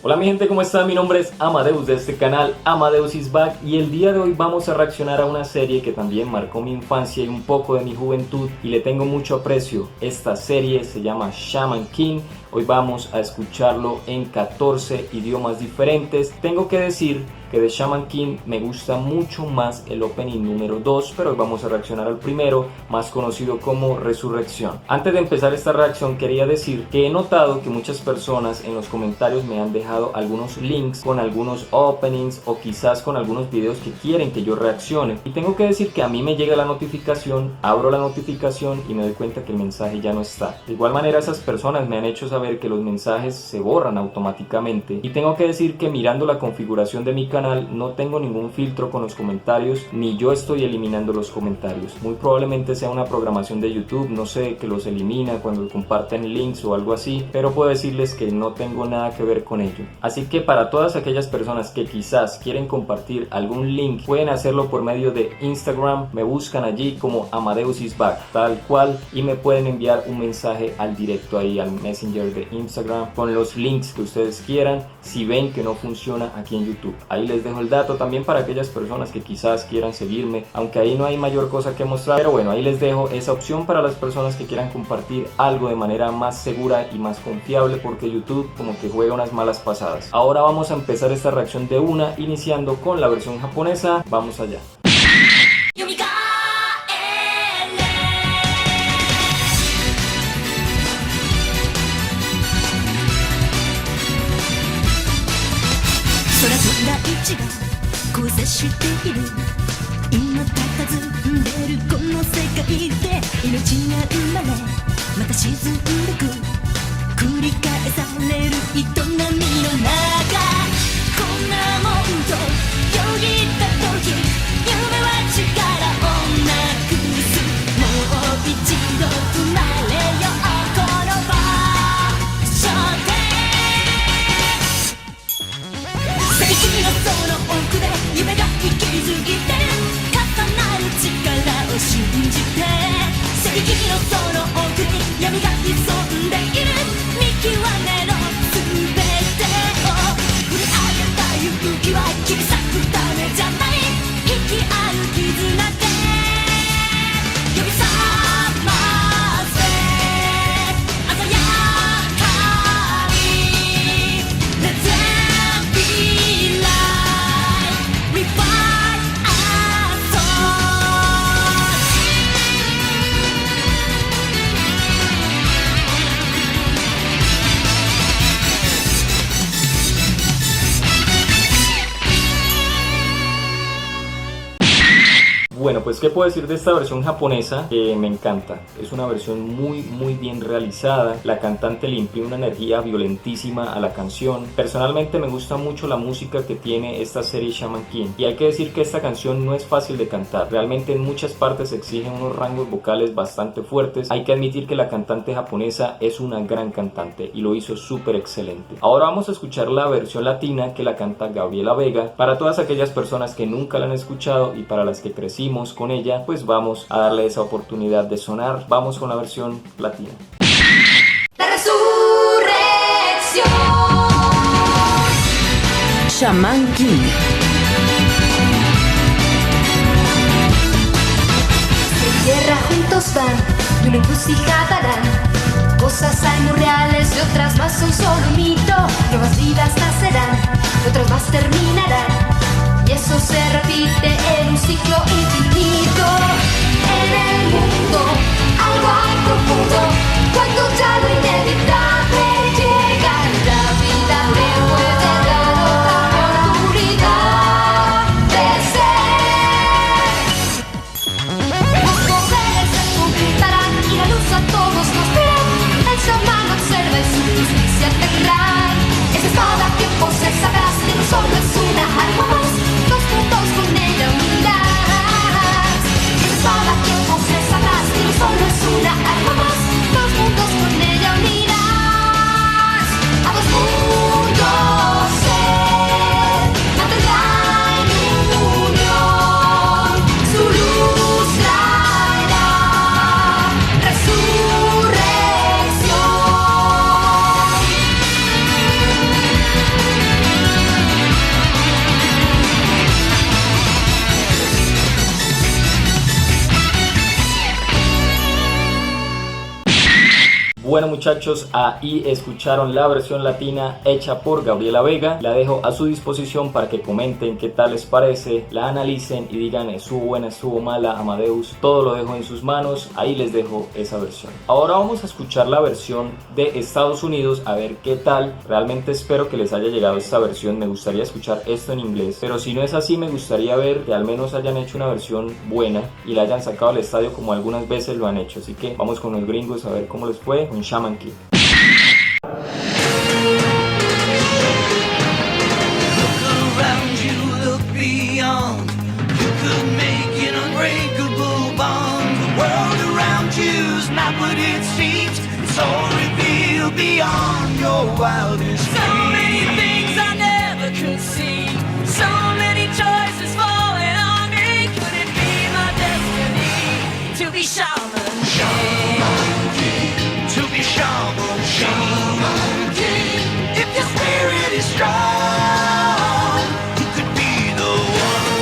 Hola mi gente, ¿cómo están? Mi nombre es Amadeus de este canal Amadeus is Back y el día de hoy vamos a reaccionar a una serie que también marcó mi infancia y un poco de mi juventud y le tengo mucho aprecio. Esta serie se llama Shaman King. Hoy vamos a escucharlo en 14 idiomas diferentes. Tengo que decir que de Shaman King me gusta mucho más el opening número 2, pero hoy vamos a reaccionar al primero, más conocido como Resurrección. Antes de empezar esta reacción quería decir que he notado que muchas personas en los comentarios me han dejado algunos links con algunos openings o quizás con algunos videos que quieren que yo reaccione, y tengo que decir que a mí me llega la notificación, abro la notificación y me doy cuenta que el mensaje ya no está. De igual manera esas personas me han hecho saber que los mensajes se borran automáticamente, y tengo que decir que mirando la configuración de mi canal no tengo ningún filtro con los comentarios, ni yo estoy eliminando los comentarios. Muy probablemente sea una programación de YouTube, no sé, que los elimina cuando comparten links o algo así, pero puedo decirles que no tengo nada que ver con ello. Así que para todas aquellas personas que quizás quieren compartir algún link, pueden hacerlo por medio de Instagram, me buscan allí como Amadeus is Back, tal cual, y me pueden enviar un mensaje al directo ahí al Messenger de Instagram con los links que ustedes quieran, si ven que no funciona aquí en YouTube. Ahí les dejo el dato también para aquellas personas que quizás quieran seguirme, aunque ahí no hay mayor cosa que mostrar, pero bueno, ahí les dejo esa opción para las personas que quieran compartir algo de manera más segura y más confiable, porque YouTube como que juega unas malas pasadas. Ahora vamos a empezar esta reacción de una, iniciando con la versión japonesa. Vamos allá. Bueno, pues qué puedo decir de esta versión japonesa, que me encanta. Es una versión muy bien realizada. La cantante le imprime una energía violentísima a la canción. Personalmente me gusta mucho la música que tiene esta serie Shaman King, y hay que decir que esta canción no es fácil de cantar. Realmente en muchas partes exigen unos rangos vocales bastante fuertes. Hay que admitir que la cantante japonesa es una gran cantante y lo hizo súper excelente. Ahora vamos a escuchar la versión latina, que la canta Gabriela Vega. Para todas aquellas personas que nunca la han escuchado y para las que crecimos con ella, pues vamos a darle esa oportunidad de sonar. Vamos con la versión latina. La resurrección. Shaman King. En tierra juntos van y una encrucijada darán. Cosas hay muy reales y otras más son solo un mito. Nuevas vidas nacerán y otras más terminarán. Y eso se repite en un ciclo infinito. En el mundo algo hay profundo. Cuando ya lo inevitable llega, la vida te puede dar otra oportunidad de ser. Los poderes se juntarán y la luz a todos nos verá. El chamán observa y su justicia tendrá. Esa espada que posee sabrás que no solo es una alma más. Dos puntos con ella unirás. Esa espada que posee sabrás que no solo es una alma más. Bueno muchachos, ahí escucharon la versión latina hecha por Gabriela Vega. La dejo a su disposición para que comenten qué tal les parece, la analicen y digan estuvo buena, estuvo mala, Amadeus. Todo lo dejo en sus manos, ahí les dejo esa versión. Ahora vamos a escuchar la versión de Estados Unidos, a ver qué tal. Realmente espero que les haya llegado esta versión, me gustaría escuchar esto en inglés, pero si no es así me gustaría ver que al menos hayan hecho una versión buena y la hayan sacado al estadio como algunas veces lo han hecho. Así que vamos con los gringos a ver cómo les fue con Shaman King. Beyond your wildest dreams. So many things I never could see. So many choices falling on me. Could it be my destiny to be shaman? Shaman King. To be shaman. Shaman King. If your spirit is strong, you could be the one.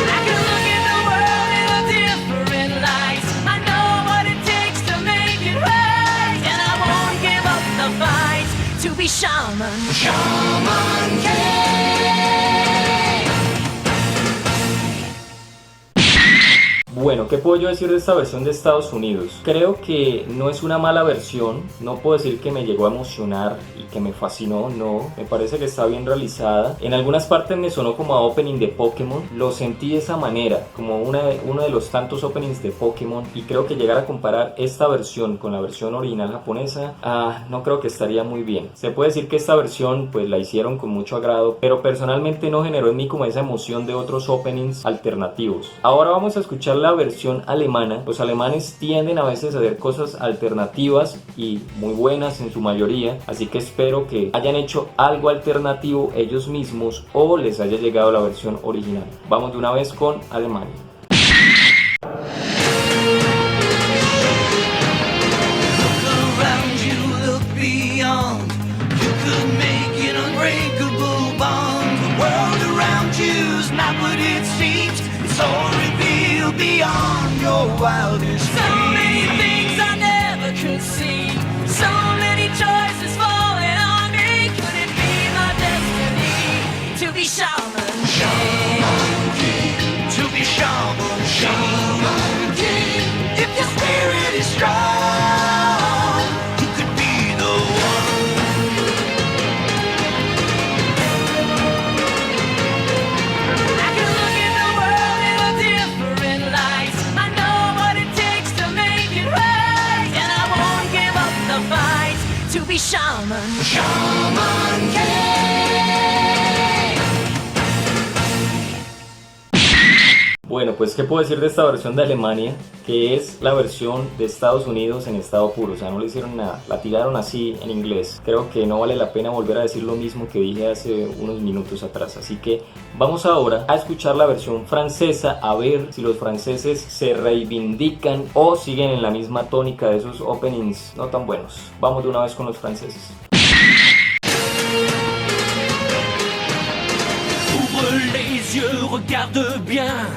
I can look at the world in a different light. I know what it takes to make it right, and I won't give up the fight to be shaman. Shaman King. Bueno, ¿qué puedo yo decir de esta versión de Estados Unidos? Creo que no es una mala versión, no puedo decir que me llegó a emocionar y que me fascinó, no, me parece que está bien realizada. En algunas partes me sonó como a opening de Pokémon, lo sentí de esa manera, como uno de los tantos openings de Pokémon, y creo que llegar a comparar esta versión con la versión original japonesa, no creo que estaría muy bien. Se puede decir que esta versión pues la hicieron con mucho agrado, pero personalmente no generó en mí como esa emoción de otros openings alternativos. Ahora vamos a escuchar la versión alemana. Los alemanes tienden a veces a hacer cosas alternativas y muy buenas en su mayoría, así que espero que hayan hecho algo alternativo ellos mismos o les haya llegado la versión original. Vamos de una vez con Alemania. Beyond your wildest dreams. So many things I never could see. So many choices falling on me. Could it be my destiny to be shaman? Shaman King. To be shaman. Shaman King. If your spirit is strong, you could be the one. I can look at the world in a different light. I know what it takes to make it right, and I won't give up the fight to be shaman. Shaman King. Bueno, pues qué puedo decir de esta versión de Alemania, que es la versión de Estados Unidos en estado puro, o sea, no le hicieron nada, la tiraron así en inglés. Creo que no vale la pena volver a decir lo mismo que dije hace unos minutos atrás, así que vamos ahora a escuchar la versión francesa, a ver si los franceses se reivindican o siguen en la misma tónica de esos openings no tan buenos. Vamos de una vez con los franceses. Ouvre les yeux, regarde bien.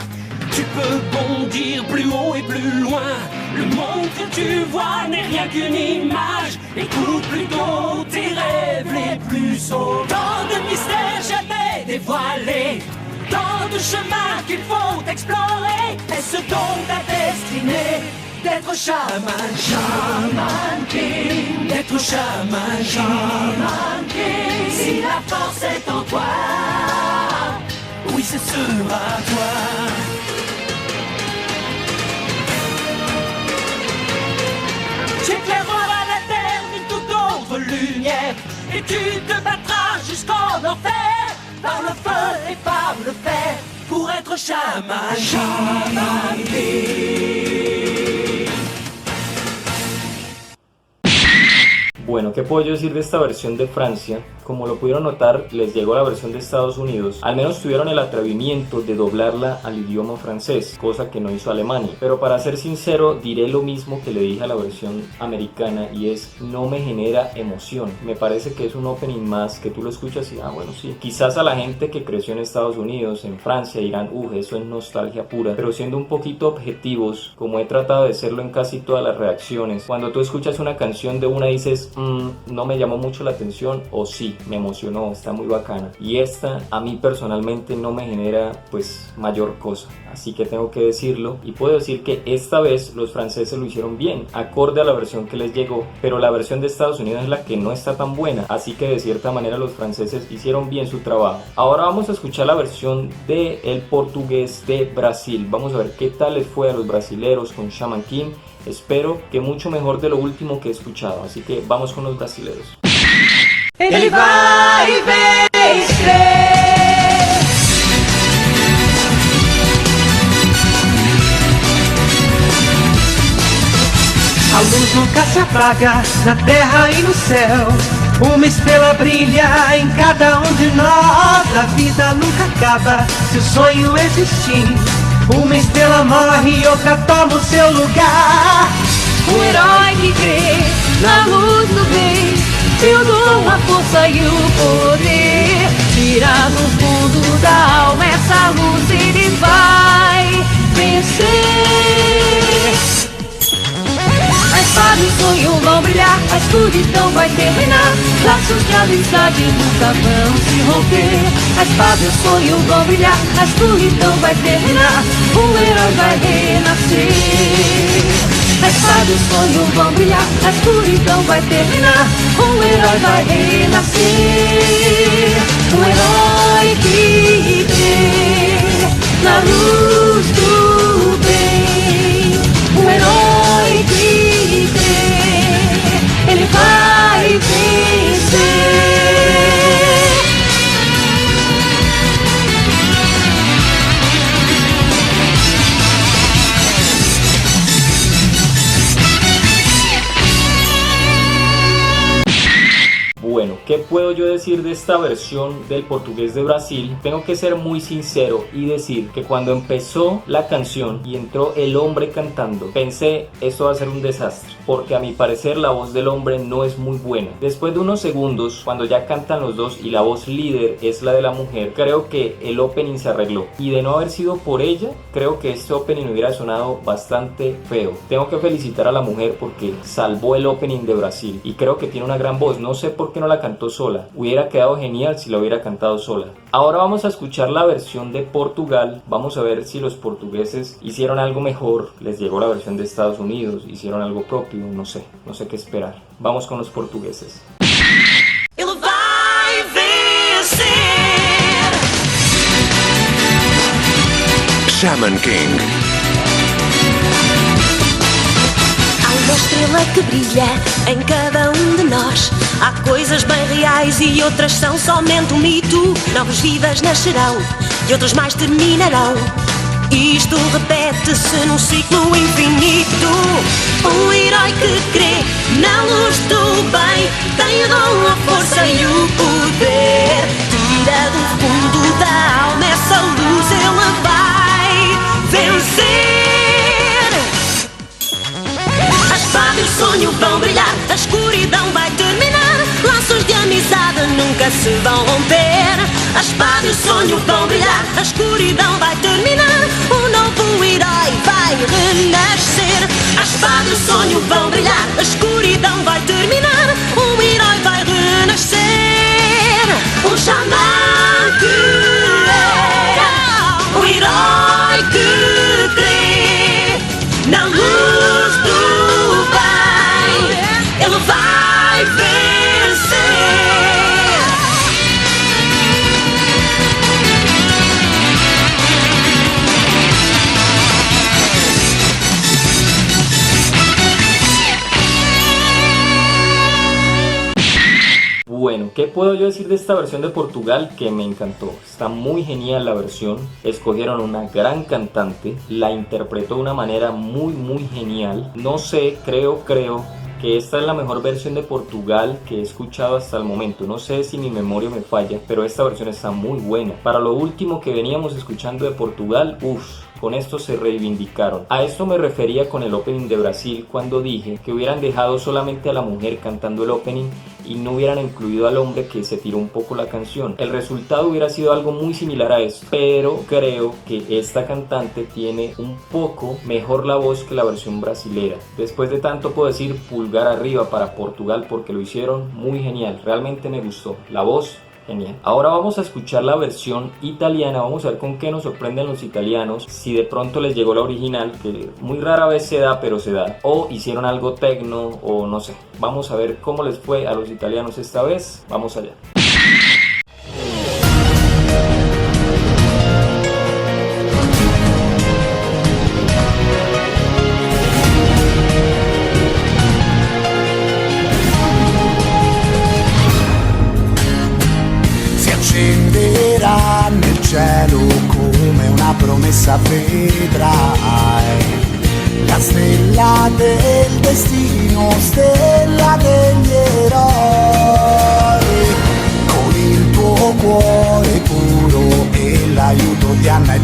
Tu peux bondir plus haut et plus loin. Le monde que tu vois n'est rien qu'une image. Écoute plutôt tes rêves les plus sauts. Tant de mystères jamais dévoilés, tant de chemins qu'il faut explorer. Est-ce donc ta destinée d'être chaman? Shaman King. D'être chaman. Shaman King. Si la force est en toi, oui, ce sera toi. Tu éclaireras la terre d'une toute autre lumière, et tu te battras jusqu'en enfer, par le feu et par le fer, pour être chaman. Shaman King. Bueno, ¿qué puedo yo decir de esta versión de Francia? Como lo pudieron notar, les llegó la versión de Estados Unidos. Al menos tuvieron el atrevimiento de doblarla al idioma francés, cosa que no hizo Alemania. Pero para ser sincero, diré lo mismo que le dije a la versión americana, y es: no me genera emoción. Me parece que es un opening más que tú lo escuchas y bueno, sí. Quizás a la gente que creció en Estados Unidos, en Francia, dirán, eso es nostalgia pura. Pero siendo un poquito objetivos, como he tratado de serlo en casi todas las reacciones, cuando tú escuchas una canción de una dices, no me llamó mucho la atención, o sí, me emocionó, está muy bacana. Y esta a mí personalmente no me genera pues mayor cosa, así que tengo que decirlo, y puedo decir que esta vez los franceses lo hicieron bien, acorde a la versión que les llegó, pero la versión de Estados Unidos es la que no está tan buena, así que de cierta manera los franceses hicieron bien su trabajo. Ahora vamos a escuchar la versión del portugués de Brasil. Vamos a ver qué tal les fue a los brasileros con Shaman King. Espero que mucho mejor de lo último que he escuchado, así que vamos con los brasileros. Ele vai vencer. A luz nunca se apaga na terra e no céu. Uma estrela brilha em cada de nós. A vida nunca acaba se o sonho existir. Uma estrela morre e outra toma o seu lugar. Herói que crê na luz do bem. Eu dou a força e o poder. Tira do fundo da alma essa luz, ele vai vencer. A espada e o sonho vão brilhar, a escuridão vai terminar. Laços de amizade nunca vão se romper. A espada e o sonho vão brilhar, a escuridão vai terminar. O herói vai renascer. A espada e o sonho vão brilhar, a escuridão vai terminar. O herói vai renascer. O herói que crê na luz do bem. O herói que crê, ele vai vencer. Bueno, ¿qué puedo yo decir de esta versión del portugués de Brasil? Tengo que ser muy sincero y decir que cuando empezó la canción y entró el hombre cantando, pensé, esto va a ser un desastre, porque a mi parecer la voz del hombre no es muy buena. Después de unos segundos, cuando ya cantan los dos y la voz líder es la de la mujer, creo que el opening se arregló, y de no haber sido por ella, creo que este opening hubiera sonado bastante feo. Tengo que felicitar a la mujer porque salvó el opening de Brasil, y creo que tiene una gran voz. No sé por qué no la cantó sola, hubiera quedado genial si la hubiera cantado sola. Ahora vamos a escuchar la versión de Portugal. Vamos a ver si los portugueses hicieron algo mejor, les llegó la versión de Estados Unidos, hicieron algo propio, no sé qué esperar. Vamos con los portugueses. Ele vai vencer. Shaman King. Uma estrela que brilha em cada de nós. Há coisas bem reais e outras são somente um mito. Novas vidas nascerão e outras mais terminarão. Isto repete-se num ciclo infinito. Um herói que crê na luz do bem tem o dom, a força e o poder. Tira do fundo da alma essa luz, ele vai vencer. A espada e o sonho vão brilhar, a escuridão vai terminar. Laços de amizade nunca se vão romper. A espada e o sonho vão brilhar, a escuridão vai terminar. Um novo herói vai renascer. A espada e o sonho vão brilhar, a escuridão vai terminar. Um herói vai renascer. Um xamã que é um herói que crê na luz do bem. Ele vai vencer. Bueno, ¿qué puedo yo decir de esta versión de Portugal? Que me encantó, está muy genial la versión, escogieron una gran cantante, la interpretó de una manera muy genial. No sé, creo que esta es la mejor versión de Portugal que he escuchado hasta el momento. No sé si mi memoria me falla, pero esta versión está muy buena. Para lo último que veníamos escuchando de Portugal, con esto se reivindicaron. A esto me refería con el opening de Brasil cuando dije que hubieran dejado solamente a la mujer cantando el opening y no hubieran incluido al hombre que se tiró un poco la canción. El resultado hubiera sido algo muy similar a esto, pero creo que esta cantante tiene un poco mejor la voz que la versión brasilera. Después de tanto puedo decir pulgar arriba para Portugal porque lo hicieron muy genial, realmente me gustó, la voz genial. Ahora vamos a escuchar la versión italiana, vamos a ver con qué nos sorprenden los italianos, si de pronto les llegó la original, que muy rara vez se da, pero se da, o hicieron algo tecno, o no sé. Vamos a ver cómo les fue a los italianos esta vez, vamos allá. Nel cielo come una promessa vedrai la stella del destino, stella degli eroi, con il tuo cuore puro e l'aiuto di Anna e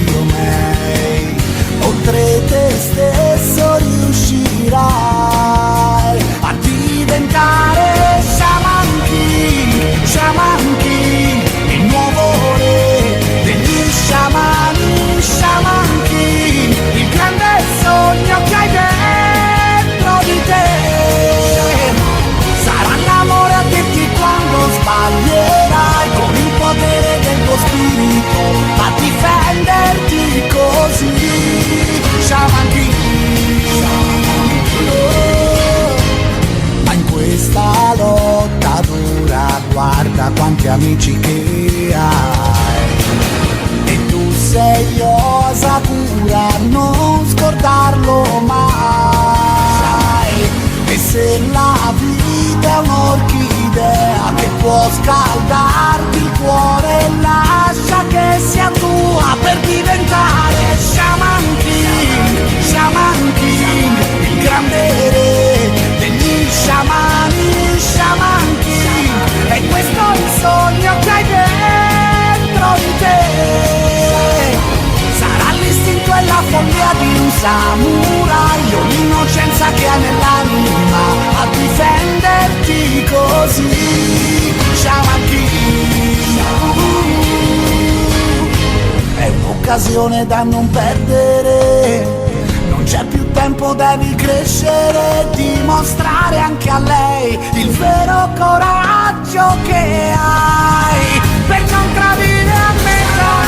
Diomei, oltre te stesso riuscirai a diventare Shaman King, Shaman King, il nuovo re degli sciamani, Shaman King, il grande sogno che hai dentro di te. Sarà l'amore a dirti quando sbaglierai, con il potere del tuo spirito a difenderti così, Shaman King. Ma in questa lotta dura guarda quanti amici che hai, e tu sei Osakura, non scordarlo mai. E se la vita è un'orchidea che può scaldarti il cuore, lascia che sia tua per diventare Shaman King, Shaman King, il grande re degli sciamani, Shaman King. E questo è il sogno che hai dentro di te. Sarà l'istinto e la follia di un samurai, o l'innocenza che hai nell'anima a difenderti così, Shaman King. È un'occasione da non perdere, non c'è più tempo, devi crescere, dimostrare anche a lei il vero coraggio che hai per non tradire a metà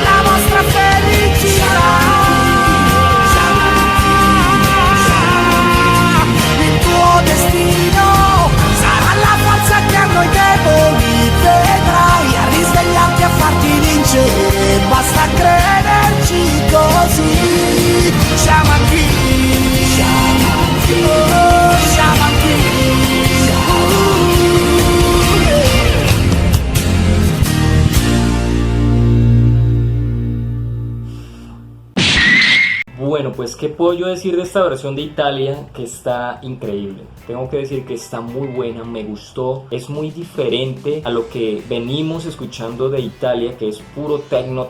la vostra felicità, il tuo destino sarà la forza che a noi deboli vedrai a risvegliarti, a farti vincere, basta crederci così, Shaman King, Shaman King, oh, Shaman King, Bueno, pues qué puedo yo decir de esta versión de Italia, que está increíble. Tengo que decir que está muy buena, me gustó, es muy diferente a lo que venimos escuchando de Italia, que es puro tecno.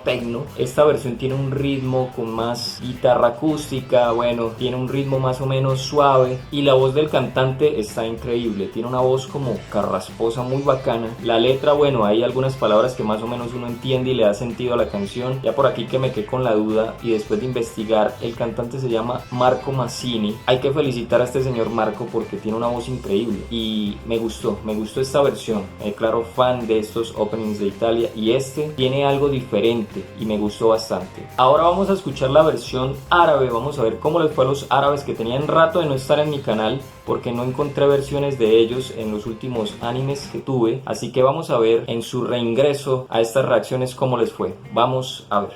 Esta versión tiene un ritmo con más guitarra acústica, bueno, tiene un ritmo más o menos suave, y la voz del cantante está increíble, tiene una voz como carrasposa muy bacana. La letra, bueno, hay algunas palabras que más o menos uno entiende y le da sentido a la canción. Ya por aquí que me quedé con la duda, y después de investigar, el cantante se llama Marco Mazzini. Hay que felicitar a este señor Marco porque tiene una voz increíble y me gustó esta versión. Me declaro fan de estos openings de Italia, y este tiene algo diferente y me gustó bastante. Ahora vamos a escuchar la versión árabe, vamos a ver cómo les fue a los árabes, que tenían rato de no estar en mi canal porque no encontré versiones de ellos en los últimos animes que tuve, así que vamos a ver en su reingreso a estas reacciones cómo les fue. Vamos a ver.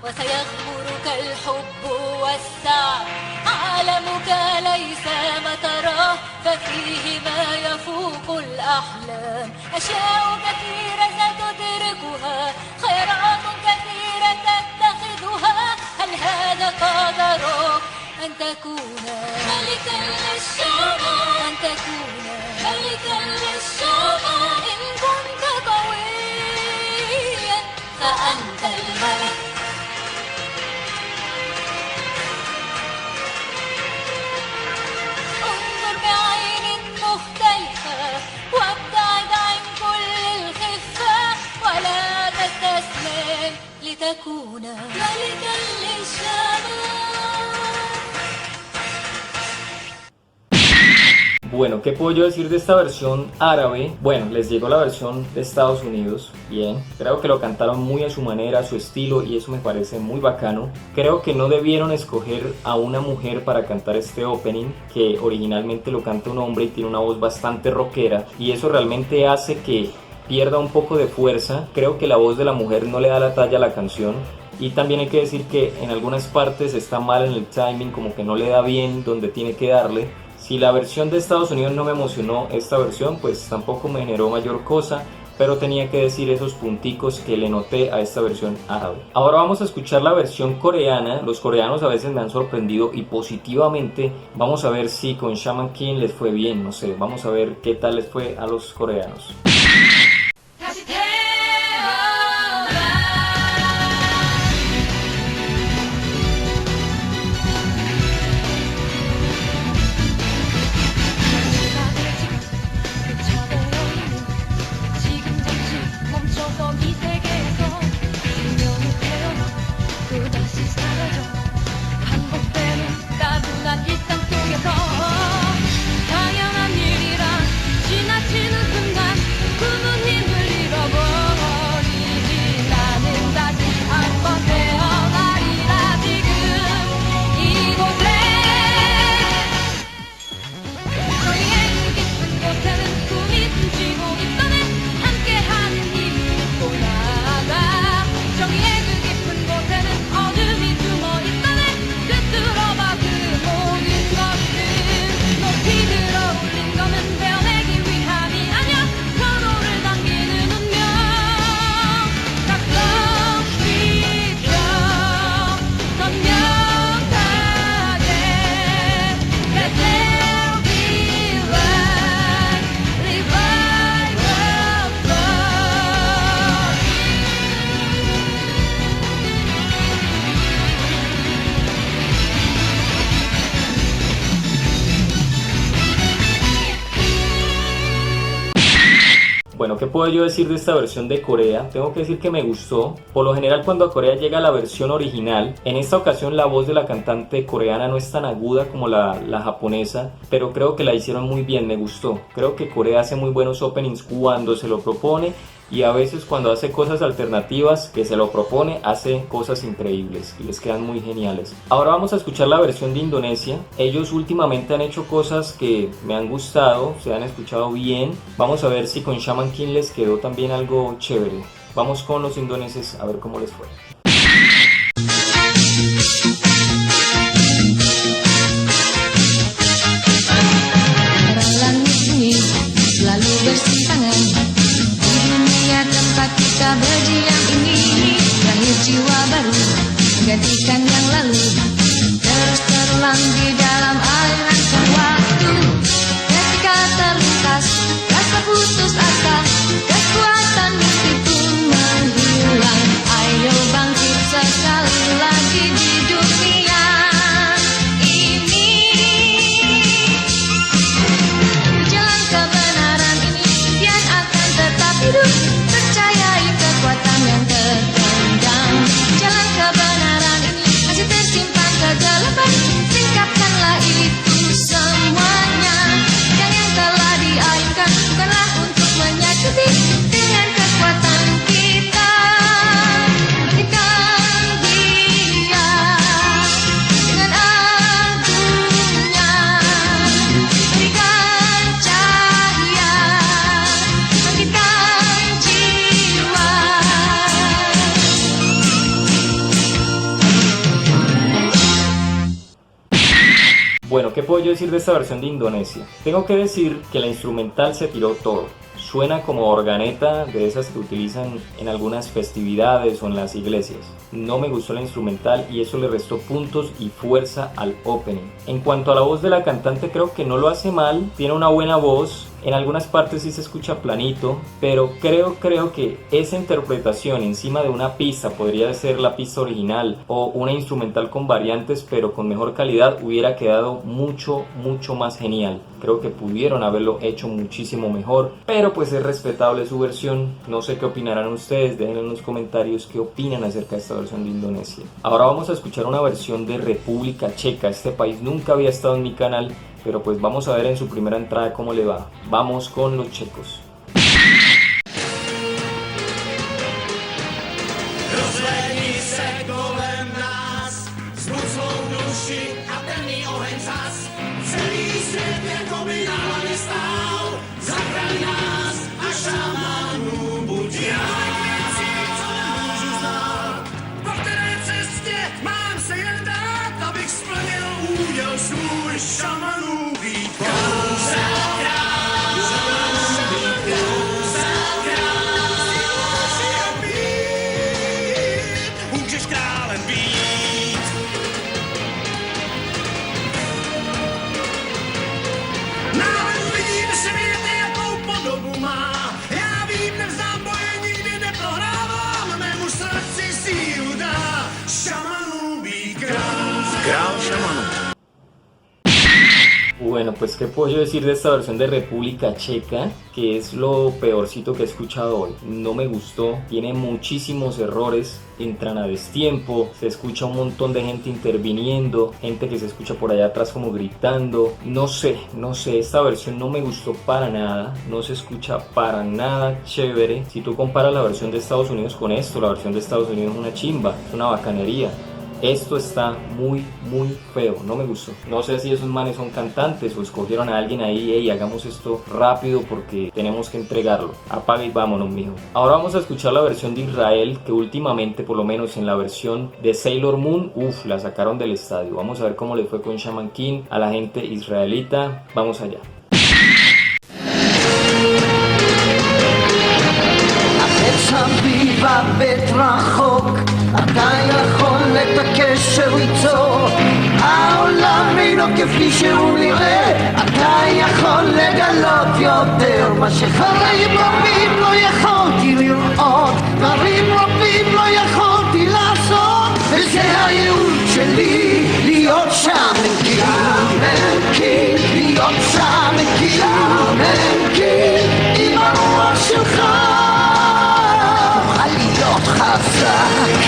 وسيغمرك الحب والسعادة. عالمك ليس ما تراه ففيه ما يفوق الأحلام أشياء كثيرة ستدركها خيرات كثيرة تتخذها هل هذا قدرك أن تكون ملكا للسماء أن تكون ملكا للسماء إن كنت قويا فأنت الملك انظر بعين مختلفة وابتعد عن كل الخفة ولا تستسلم لتكون ملكا للسماء. Bueno, ¿qué puedo yo decir de esta versión árabe? Bueno, les llegó la versión de Estados Unidos, bien, creo que lo cantaron muy a su manera, a su estilo y eso me parece muy bacano. Creo que no debieron escoger a una mujer para cantar este opening, que originalmente lo canta un hombre y tiene una voz bastante rockera y eso realmente hace que pierda un poco de fuerza. Creo que la voz de la mujer no le da la talla a la canción. Y también hay que decir que en algunas partes está mal en el timing, como que no le da bien donde tiene que darle. Si la versión de Estados Unidos no me emocionó, esta versión pues tampoco me generó mayor cosa, pero tenía que decir esos punticos que le noté a esta versión árabe. Ahora vamos a escuchar la versión coreana. Los coreanos a veces me han sorprendido y positivamente. Vamos a ver si con Shaman King les fue bien, no sé, vamos a ver qué tal les fue a los coreanos. Bueno, ¿qué puedo yo decir de esta versión de Corea? Tengo que decir que me gustó. Por lo general cuando a Corea llega la versión original, en esta ocasión la voz de la cantante coreana no es tan aguda como la japonesa, pero creo que la hicieron muy bien, me gustó. Creo que Corea hace muy buenos openings cuando se lo propone y a veces cuando hace cosas alternativas que se lo propone, hace cosas increíbles y les quedan muy geniales. Ahora vamos a escuchar la versión de Indonesia. Ellos últimamente han hecho cosas que me han gustado, se han escuchado bien. Vamos a ver si con Shaman King les quedó también algo chévere. Vamos con los indoneses a ver cómo les fue. Selalu bersimpangan di dunia tempat kita berdiam ini. Lahir jiwa baru menggantikan yang lalu, terus terulang di dalam aliran waktu. Ketika terlintas rasa putus asa, kekuatan mimpi pun menghilang. Ayo bangkit sekali lagi di dunia ini. Jalan kebenaran ini impian akan tetap hidup. Percayai kekuatan yang terpendam. Jalan kebenaran ini masih tersimpan kegelapan. Singkapkanlah itu semuanya. Yang telah diayunkan bukanlah untuk menyakiti. Dengan kekuatan kita berikan dia dengan agungnya, berikan cahaya, bangkitkan jiwa. Bueno, ¿qué puedo yo decir de esta versión de Indonesia? Tengo que decir que la instrumental se tiró todo. Suena como organeta de esas que utilizan en algunas festividades o en las iglesias. No me gustó la instrumental y eso le restó puntos y fuerza al opening. En cuanto a la voz de la cantante, creo que no lo hace mal, tiene una buena voz. En algunas partes sí se escucha planito, pero creo que esa interpretación encima de una pista, podría ser la pista original o una instrumental con variantes pero con mejor calidad, hubiera quedado mucho más genial. Creo que pudieron haberlo hecho muchísimo mejor, pero pues es respetable su versión. No sé qué opinarán ustedes, dejen en los comentarios qué opinan acerca de esta versión de Indonesia. Ahora vamos a escuchar una versión de República Checa. Este país nunca había estado en mi canal, pero pues vamos a ver en su primera entrada cómo le va. Vamos con los checos. Rozlení se kolem nás, zbudzou duši a temný oheň zas. Celý svět jako by náhle stál, zachraň nás a šamanů buď já. Co nemůžu znát, po které cestě mám se jen dát, abych splnil úděl svůj šamanů být kouzák. Bueno, pues qué puedo yo decir de esta versión de República Checa, que es lo peorcito que he escuchado hoy. No me gustó, tiene muchísimos errores, entran a destiempo, se escucha un montón de gente interviniendo, gente que se escucha por allá atrás como gritando. No sé, esta versión no me gustó para nada, no se escucha para nada chévere. Si tú comparas la versión de Estados Unidos con esto, la versión de Estados Unidos es una chimba, es una bacanería. Esto está muy feo, no me gustó. No sé si esos manes son cantantes o escogieron a alguien ahí, hey, hagamos esto rápido porque tenemos que entregarlo. Apaga y vámonos, mijo. Ahora vamos a escuchar la versión de Israel, que últimamente, por lo menos en la versión de Sailor Moon, la sacaron del estadio. Vamos a ver cómo le fue con Shaman King a la gente israelita. Vamos allá. אתה יכול את הקשר איתו, העולם אינו כפי שהוא נראה, אתה יכול לגלות יותר מה שחיים רבים לא יכולתי לראות, דברים רבים לא יכולתי לעשות, וזה הייעוד שלי, להיות שם להיות שם עם הרוח שלך, להיות חזק.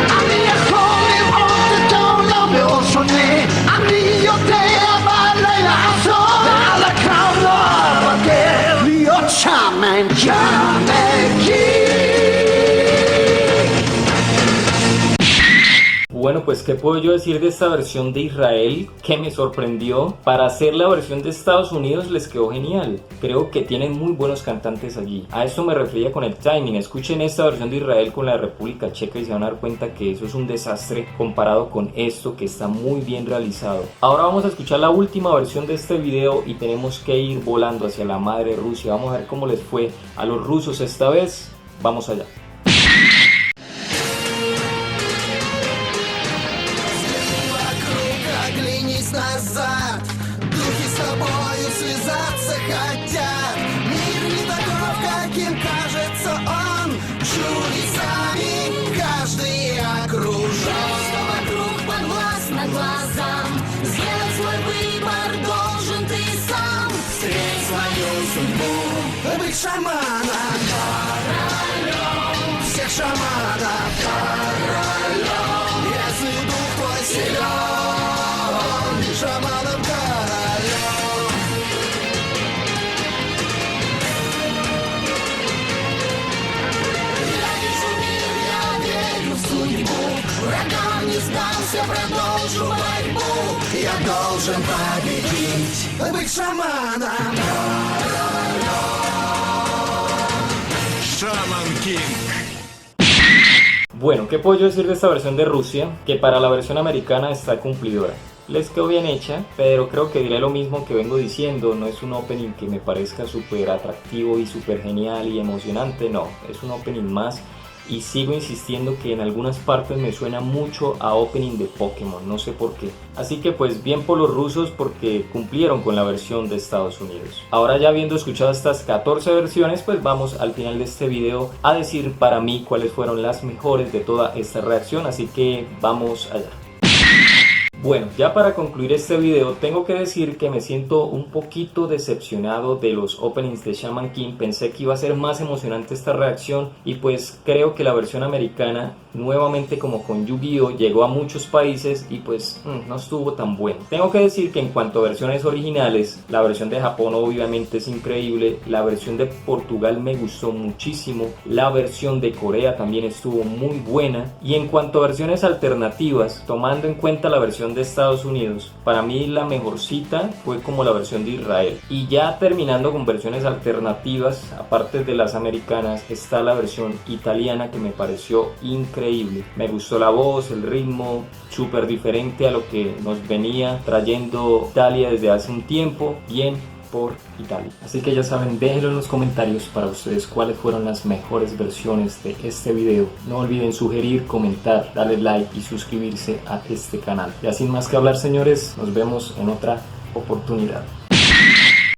אני יכול לראות את העולם באור שונה, אני יודע מה עליי לעשות, ועל הקו לא אוותר, להיות שמן קיק. Bueno, pues qué puedo yo decir de esta versión de Israel, que me sorprendió. Para hacer la versión de Estados Unidos les quedó genial. Creo que tienen muy buenos cantantes allí. A esto me refería con el timing. Escuchen esta versión de Israel con la de República Checa y se van a dar cuenta que eso es un desastre comparado con esto, que está muy bien realizado. Ahora vamos a escuchar la última versión de este video y tenemos que ir volando hacia la madre Rusia. Vamos a ver cómo les fue a los rusos esta vez. Vamos allá. Назад, духи с тобою связаться хотят. Мир не таков, каким кажется он, чудесами каждый окружен. Что вокруг подвластно глазам, сделать свой выбор должен ты сам. Встреть свою судьбу, быть шаманом, королем всех шаманов, королем, если дух твой силен. Шаманом королем. Я вижу мир, я верю в судьбу, врагам не сдался, продолжу борьбу. Я должен победить, быть шаманом, королем. Шаман Кинг. Bueno, ¿qué puedo yo decir de esta versión de Rusia? Que para la versión americana está cumplidora. Les quedó bien hecha, pero creo que diré lo mismo que vengo diciendo. No es un opening que me parezca súper atractivo y súper genial y emocionante, no. Es un opening más y sigo insistiendo que en algunas partes me suena mucho a opening de Pokémon, no sé por qué. Así que pues bien por los rusos porque cumplieron con la versión de Estados Unidos. Ahora ya habiendo escuchado estas 14 versiones, pues vamos al final de este video a decir para mí cuáles fueron las mejores de toda esta reacción, así que vamos allá. Bueno, ya para concluir este video tengo que decir que me siento un poquito decepcionado de los openings de Shaman King. Pensé que iba a ser más emocionante esta reacción y pues creo que la versión americana, nuevamente como con Yu-Gi-Oh, llegó a muchos países y pues no estuvo tan bueno. Tengo que decir que en cuanto a versiones originales, la versión de Japón obviamente es increíble, la versión de Portugal me gustó muchísimo, la versión de Corea también estuvo muy buena y en cuanto a versiones alternativas, tomando en cuenta la versión de Estados Unidos, para mí la mejorcita fue como la versión de Israel. Y ya terminando con versiones alternativas, aparte de las americanas, está la versión italiana que me pareció increíble. Me gustó la voz, el ritmo, súper diferente a lo que nos venía trayendo Italia desde hace un tiempo. Bien por Italia. Así que ya saben, déjenlo en los comentarios para ustedes cuáles fueron las mejores versiones de este video. No olviden sugerir, comentar, darle like y suscribirse a este canal. Ya sin más que hablar, señores, nos vemos en otra oportunidad.